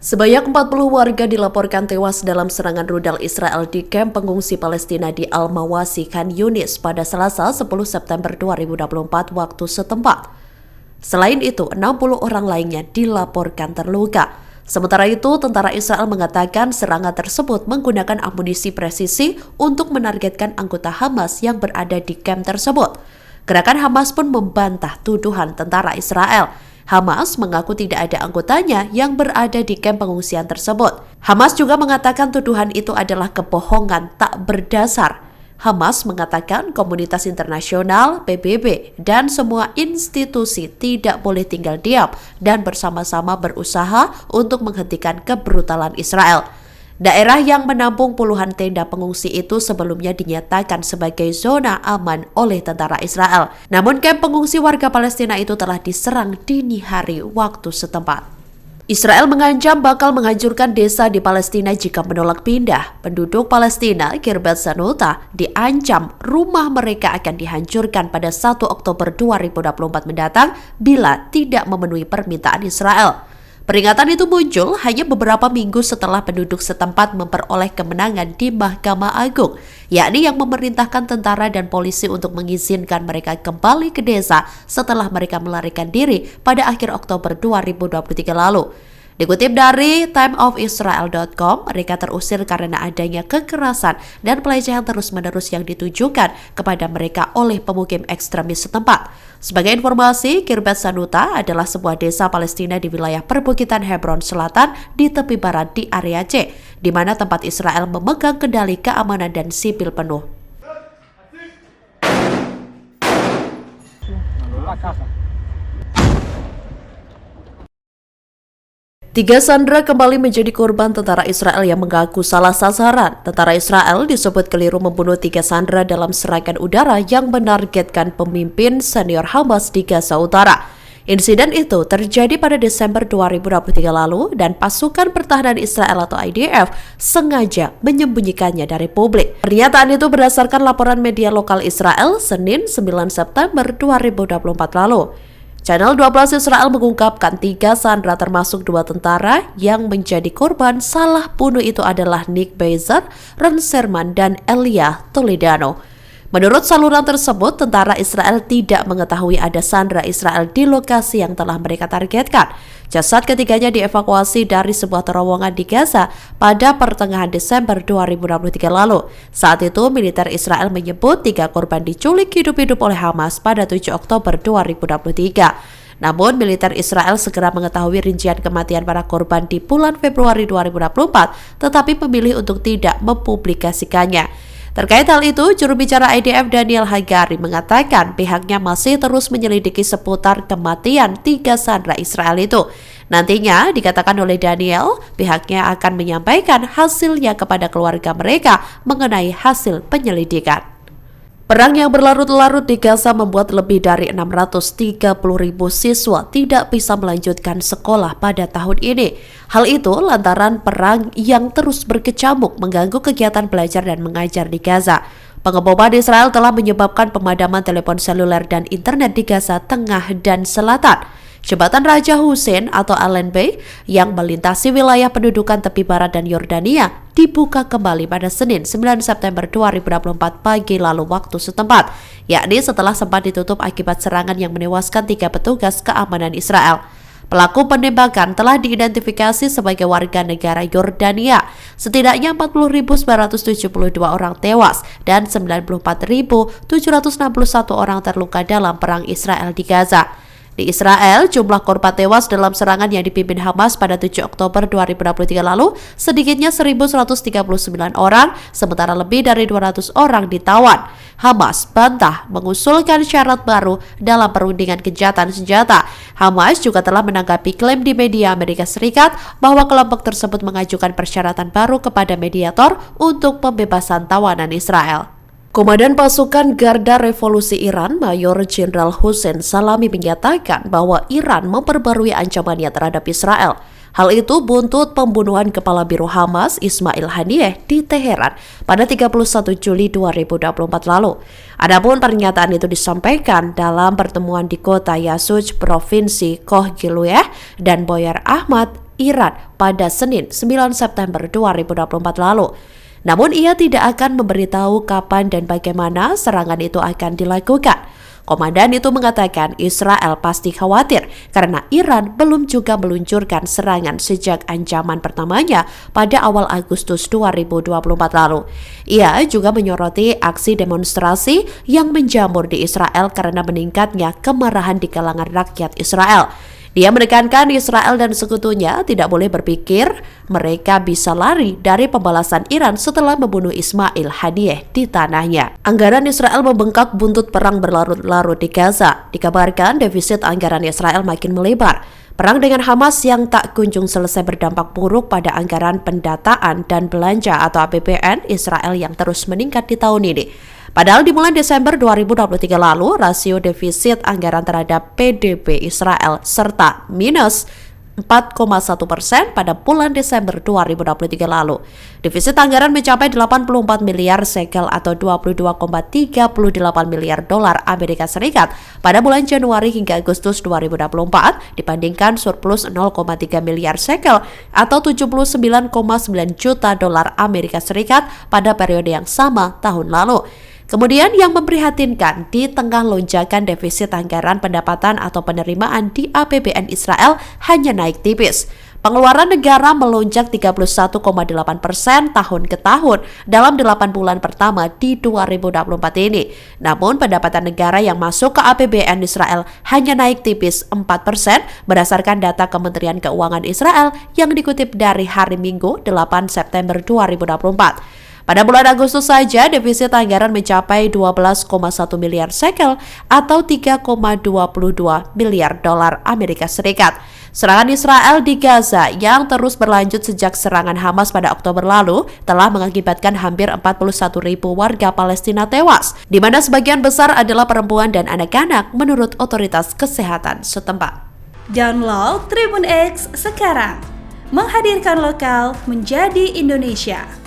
Sebanyak 40 warga dilaporkan tewas dalam serangan rudal Israel di kamp pengungsi Palestina di Al-Mawasi, Khan Yunis pada Selasa 10 September 2024 waktu setempat. Selain itu, 60 orang lainnya dilaporkan terluka. Sementara itu, tentara Israel mengatakan serangan tersebut menggunakan amunisi presisi untuk menargetkan anggota Hamas yang berada di kamp tersebut. Gerakan Hamas pun membantah tuduhan tentara Israel. Hamas mengaku tidak ada anggotanya yang berada di kamp pengungsian tersebut. Hamas juga mengatakan tuduhan itu adalah kebohongan tak berdasar. Hamas mengatakan komunitas internasional, PBB, dan semua institusi tidak boleh tinggal diam dan bersama-sama berusaha untuk menghentikan kebrutalan Israel. Daerah yang menampung puluhan tenda pengungsi itu sebelumnya dinyatakan sebagai zona aman oleh tentara Israel. Namun kamp pengungsi warga Palestina itu telah diserang dini hari waktu setempat. Israel mengancam bakal menghancurkan desa di Palestina jika menolak pindah. Penduduk Palestina, Kirbet Sanuta, diancam rumah mereka akan dihancurkan pada 1 Oktober 2024 mendatang bila tidak memenuhi permintaan Israel. Peringatan itu muncul hanya beberapa minggu setelah penduduk setempat memperoleh kemenangan di Mahkamah Agung, yakni yang memerintahkan tentara dan polisi untuk mengizinkan mereka kembali ke desa setelah mereka melarikan diri pada akhir Oktober 2023 lalu. Dikutip dari timeofisrael.com, mereka terusir karena adanya kekerasan dan pelecehan terus-menerus yang ditujukan kepada mereka oleh pemukim ekstremis setempat. Sebagai informasi, Kirbet Sanuta adalah sebuah desa Palestina di wilayah perbukitan Hebron Selatan di tepi barat di area C, di mana tempat Israel memegang kendali keamanan dan sipil penuh. Tiga sandera kembali menjadi korban tentara Israel yang mengaku salah sasaran. Tentara Israel disebut keliru membunuh 3 sandera dalam serangan udara yang menargetkan pemimpin senior Hamas di Gaza Utara. Insiden itu terjadi pada Desember 2023 lalu dan pasukan pertahanan Israel atau IDF sengaja menyembunyikannya dari publik. Pernyataan itu berdasarkan laporan media lokal Israel Senin 9 September 2024 lalu. Channel 12 Israel mengungkapkan 3 sandera termasuk 2 tentara yang menjadi korban salah bunuh itu adalah Nick Bezer, Ren Sherman, dan Elia Toledano. Menurut saluran tersebut, tentara Israel tidak mengetahui ada sandera Israel di lokasi yang telah mereka targetkan. Jasad ketiganya dievakuasi dari sebuah terowongan di Gaza pada pertengahan Desember 2023 lalu. Saat itu, militer Israel menyebut 3 korban diculik hidup-hidup oleh Hamas pada 7 Oktober 2023. Namun, militer Israel segera mengetahui rincian kematian para korban di bulan Februari 2024, tetapi memilih untuk tidak mempublikasikannya. Terkait hal itu, juru bicara IDF Daniel Hagari mengatakan pihaknya masih terus menyelidiki seputar kematian 3 sandera Israel itu. Nantinya, dikatakan oleh Daniel, pihaknya akan menyampaikan hasilnya kepada keluarga mereka mengenai hasil penyelidikan. Perang yang berlarut-larut di Gaza membuat lebih dari 630.000 siswa tidak bisa melanjutkan sekolah pada tahun ini. Hal itu lantaran perang yang terus berkecamuk mengganggu kegiatan belajar dan mengajar di Gaza. Pengeboman Israel telah menyebabkan pemadaman telepon seluler dan internet di Gaza Tengah dan Selatan. Jembatan Raja Hussein atau Allenby yang melintasi wilayah pendudukan tepi barat dan Yordania dibuka kembali pada Senin 9 September 2024 pagi lalu waktu setempat, yakni setelah sempat ditutup akibat serangan yang menewaskan 3 petugas keamanan Israel. Pelaku penembakan telah diidentifikasi sebagai warga negara Yordania. Setidaknya 40.972 orang tewas dan 94.761 orang terluka dalam perang Israel di Gaza. Di Israel, jumlah korban tewas dalam serangan yang dipimpin Hamas pada 7 Oktober 2023 lalu sedikitnya 1.139 orang, sementara lebih dari 200 orang ditawan. Hamas bantah mengusulkan syarat baru dalam perundingan gencatan senjata. Hamas juga telah menanggapi klaim di media Amerika Serikat bahwa kelompok tersebut mengajukan persyaratan baru kepada mediator untuk pembebasan tawanan Israel. Komandan pasukan Garda Revolusi Iran, Mayor Jenderal Hossein Salami menyatakan bahwa Iran memperbarui ancamannya terhadap Israel. Hal itu buntut pembunuhan Kepala Biro Hamas Ismail Haniyeh di Teheran pada 31 Juli 2024 lalu. Adapun pernyataan itu disampaikan dalam pertemuan di kota Yasuj, Provinsi Koh Gilueh dan Boyar Ahmad Iran pada Senin 9 September 2024 lalu. Namun ia tidak akan memberitahu kapan dan bagaimana serangan itu akan dilakukan. Komandan itu mengatakan Israel pasti khawatir karena Iran belum juga meluncurkan serangan sejak ancaman pertamanya pada awal Agustus 2024 lalu. Ia juga menyoroti aksi demonstrasi yang menjamur di Israel karena meningkatnya kemarahan di kalangan rakyat Israel. Dia menekankan Israel dan sekutunya tidak boleh berpikir mereka bisa lari dari pembalasan Iran setelah membunuh Ismail Haniyeh di tanahnya. Anggaran Israel membengkak buntut perang berlarut-larut di Gaza. Dikabarkan defisit anggaran Israel makin melebar. Perang dengan Hamas yang tak kunjung selesai berdampak buruk pada anggaran pendataan dan belanja atau APBN Israel yang terus meningkat di tahun ini. Padahal di bulan Desember 2023 lalu, rasio defisit anggaran terhadap PDB Israel serta minus 4,1% pada bulan Desember 2023 lalu. Defisit anggaran mencapai 84 miliar shekel atau 22,38 miliar dolar Amerika Serikat pada bulan Januari hingga Agustus 2024 dibandingkan surplus 0,3 miliar shekel atau 79,9 juta dolar Amerika Serikat pada periode yang sama tahun lalu. Kemudian yang memprihatinkan, di tengah lonjakan defisit anggaran pendapatan atau penerimaan di APBN Israel hanya naik tipis. Pengeluaran negara melonjak 31,8% tahun ke tahun dalam 8 bulan pertama di 2024 ini. Namun pendapatan negara yang masuk ke APBN Israel hanya naik tipis 4% berdasarkan data Kementerian Keuangan Israel yang dikutip dari hari Minggu 8 September 2024. Pada bulan Agustus saja, defisit anggaran mencapai 12,1 miliar shekel atau 3,22 miliar dolar Amerika Serikat. Serangan Israel di Gaza yang terus berlanjut sejak serangan Hamas pada Oktober lalu telah mengakibatkan hampir 41.000 warga Palestina tewas, di mana sebagian besar adalah perempuan dan anak-anak menurut otoritas kesehatan setempat. Download Tribun X sekarang, menghadirkan lokal menjadi Indonesia.